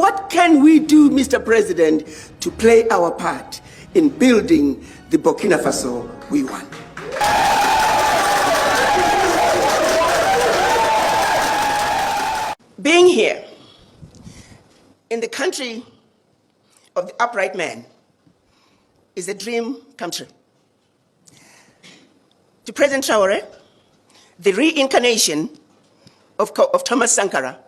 what can we do, Mr. President, to play our part in building the Burkina Faso we want? Being here in the country of the upright man is a dream come true. To President Toure, the reincarnation of Thomas Sankara,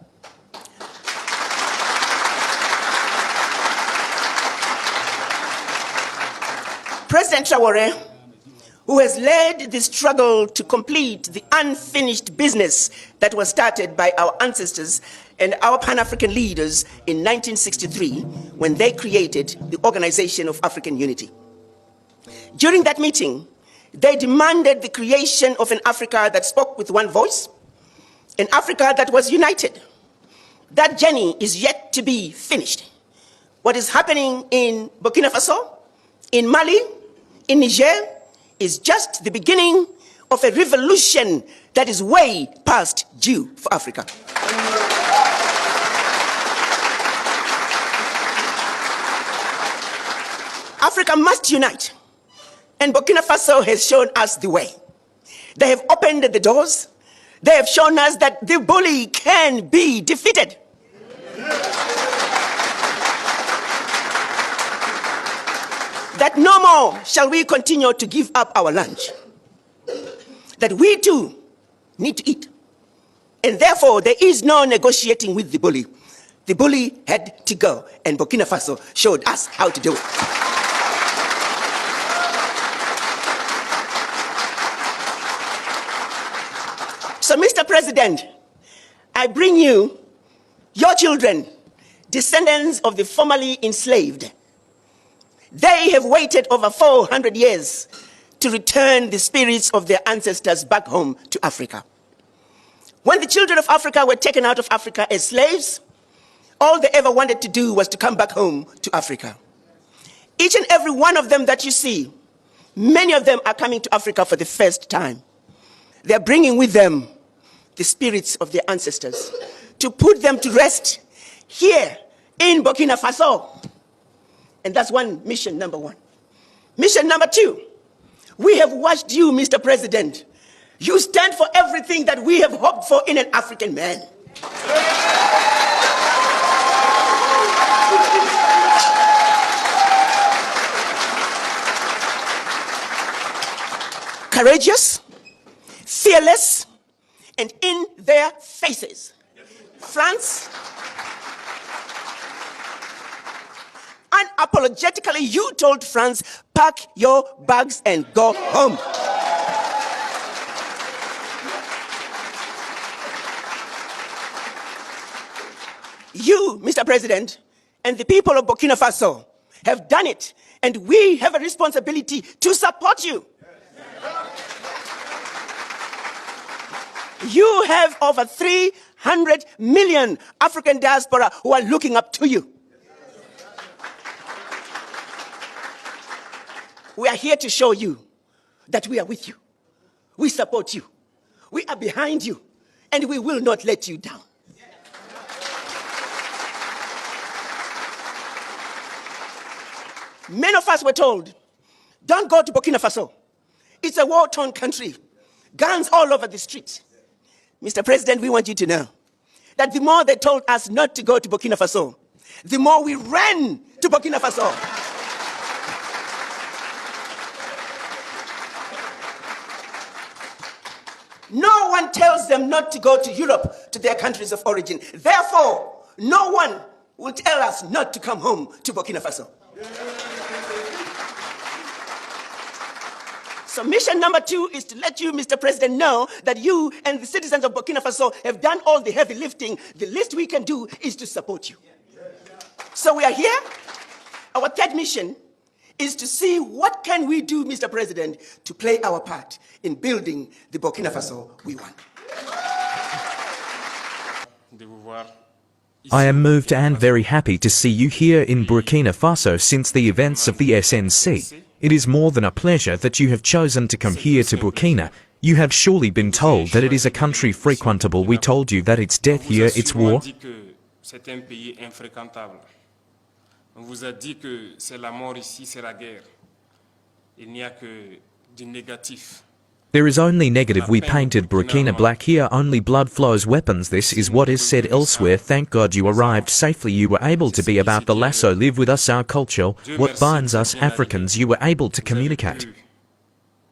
President Toure, who has led the struggle to complete the unfinished business that was started by our ancestors and our Pan-African leaders in 1963 when they created the Organization of African Unity. During that meeting, they demanded the creation of an Africa that spoke with one voice, an Africa that was united. That journey is yet to be finished. What is happening in Burkina Faso, in Mali, in Niger, is just the beginning of a revolution that is way past due for Africa. Africa must unite, and Burkina Faso has shown us the way. They have opened the doors. They have shown us that the bully can be defeated. That no more shall we continue to give up our lunch. That we too need to eat. And therefore, there is no negotiating with the bully. The bully had to go, and Burkina Faso showed us how to do it. So, Mr. President, I bring you your children, descendants of the formerly enslaved. They have waited over 400 years to return the spirits of their ancestors back home to Africa. When the children of Africa were taken out of Africa as slaves, all they ever wanted to do was to come back home to Africa. Each and every one of them that you see, many of them are coming to Africa for the first time. They're bringing with them the spirits of their ancestors to put them to rest here in Burkina Faso. And that's mission number one. Mission number two, we have watched you, Mr. President. You stand for everything that we have hoped for in an African man. Courageous, fearless, and in their faces. France, unapologetically, you told France, pack your bags and go home. You, Mr. President, and the people of Burkina Faso have done it, and we have a responsibility to support you. You have over 300 million African diaspora who are looking up to you. We are here to show you that we are with you. We support you. We are behind you, and we will not let you down. Many of us were told, don't go to Burkina Faso. It's a war-torn country. Guns all over the streets. Mr. President, we want you to know that the more they told us not to go to Burkina Faso, the more we ran to Burkina Faso. No one tells them not to go to Europe, to their countries of origin. Therefore, no one will tell us not to come home to Burkina Faso. So mission number two is to let you, Mr. President, know that you and the citizens of Burkina Faso have done all the heavy lifting. The least we can do is to support you. So we are here. Our third mission is to see what can we do, Mr. President, to play our part in building the Burkina Faso we want. I am moved and very happy to see you here in Burkina Faso since the events of the SNC. It is more than a pleasure that you have chosen to come here to Burkina. You have surely been told that it is a country frequentable. We told you that it's death here, it's war. c'est un pays infréquentable. On vous a dit que c'est la mort ici, c'est la guerre. Il n'y a que du négatif. There is only negative. We painted Burkina black here, only blood flows, weapons. This is what is said elsewhere. Thank God you arrived safely. You were able to be about the lasso, live with us, our culture, what binds us Africans. You were able to communicate.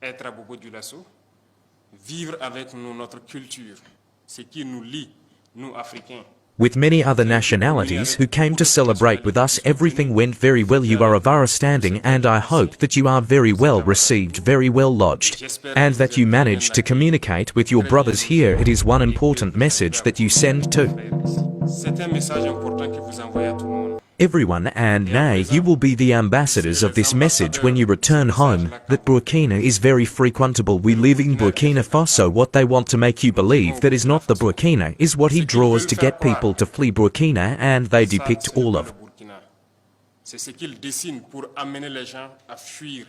Être à propos du lasso, vivre avec nous notre culture, ce qui nous lie, nous Africains. With many other nationalities who came to celebrate with us, everything went very well. You are of our standing, and I hope that you are very well received, very well lodged, and that you managed to communicate with your brothers here. It is one important message that you send to C'est un message important que vous envoyez à tout le monde. everyone, and nay, you will be the ambassadors of this message when you return home, that Burkina is very frequentable. We live in Burkina Faso. What they want to make you believe that is not the Burkina is what he draws to get people to flee Burkina, and they depict all of. C'est ce qu'il dessine pour amener les gens à fuir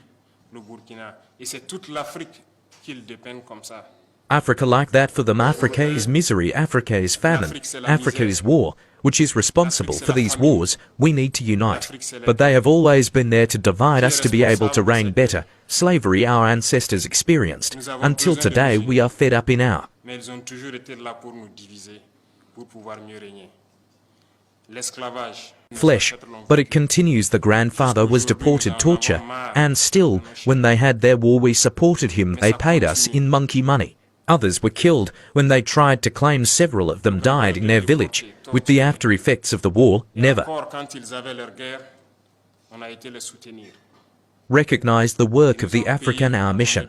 le Burkina. Et c'est toute l'Afrique qu'il dépeint comme ça. Africa like that for them. Africa is misery, Africa is famine, Africa is war, which is responsible for these wars. We need to unite. But they have always been there to divide us to be able to reign better. Slavery our ancestors experienced. Until today we are fed up in our. Mais ils ont toujours été là pour nous diviser, pour pouvoir mieux régner. L'esclavage. Flesh, but it continues. The grandfather was deported, torture, and still, when they had their war we supported him. They paid us in monkey money. Others were killed when they tried to claim. Several of them died in their village. With the after effects of the war, never recognized the work of the African, our mission.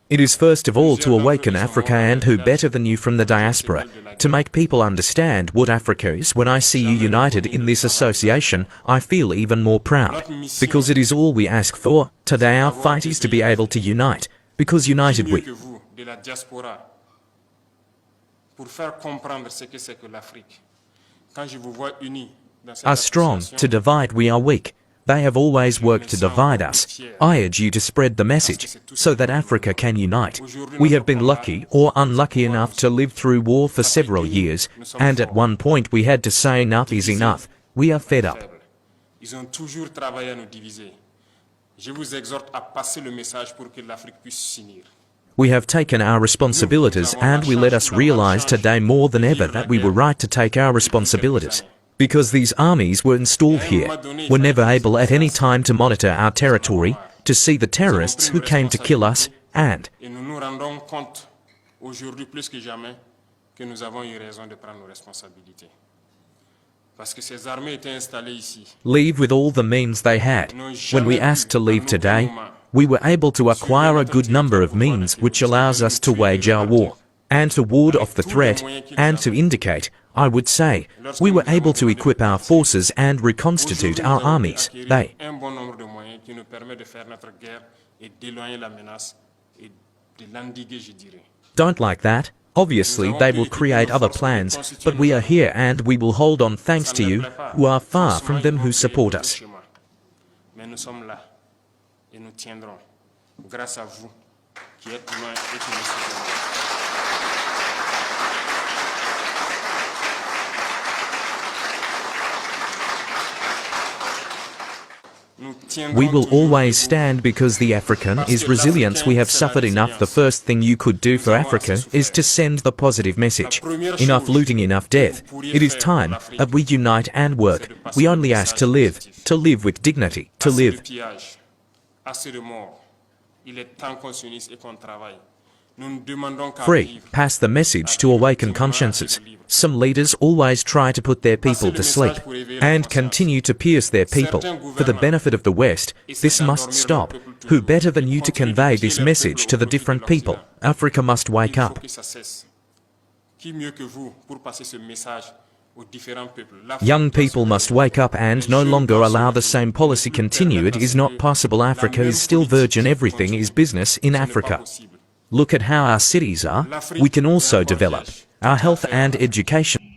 It is first of all to awaken Africa, and who better than you from the diaspora, to make people understand what Africa is. When I see you united in this association, I feel even more proud, because it is all we ask for. Today our fight is to be able to unite, because united we are strong. To divide we are weak. They have always worked to divide us. I urge you to spread the message, so that Africa can unite. We have been lucky or unlucky enough to live through war for several years, and at one point we had to say enough is enough. We are fed up. Ils ont toujours travaillé à nous diviser. Je vous exhorte à passer le message pour que l'Afrique puisse s'unir. We have taken our responsibilities, and we let us realize today more than ever that we were right to take our responsibilities. Because these armies were installed here, were never able at any time to monitor our territory, to see the terrorists who came to kill us, and Et nous nous rendons compte aujourd'hui plus que jamais que nous avons eu raison de prendre nos responsabilités. Parce que ces armées étaient installées ici. leave with all the means they had. When we asked to leave today, we were able to acquire a good number of means which allows us to wage our war, and to ward off the threat, and to indicate, I would say, we were able to equip our forces and reconstitute our armies. They Un bon nombre de moyens qui nous permet de faire notre guerre et d'éloigner la menace et de l'endiguer, je dirais. don't like that. Obviously, they will create other plans, but we are here and we will hold on thanks to you, who are far from them who support us. Mais nous sommes là et nous tiendrons grâce à vous qui êtes loin et qui nous soutenez. We will always stand because the African is resilience. We have suffered enough. The first thing you could do for Africa is to send the positive message. Enough looting, enough death. It is time that we unite and work. We only ask to live with dignity, to live. Assez de morts. Il est temps qu'on s'unisse et qu'on travaille. Nous ne demandons qu'à Free, vivre. pass the message to awaken consciences. Some leaders always try to put their people to sleep and continue to pierce their people for the benefit of the West. This must stop. Who better than you to convey this message to the different people? Africa must wake Il faut up. que ça cesse. Qui mieux que vous pour passer ce message aux différents peuples? L'Afrique Young doit se people must réveiller. wake up and no longer allow the same policy continue. It is not possible. Africa is still virgin. Everything is business in Ce n'est pas Africa. possible. Look at how our cities are. We can also develop our health and education.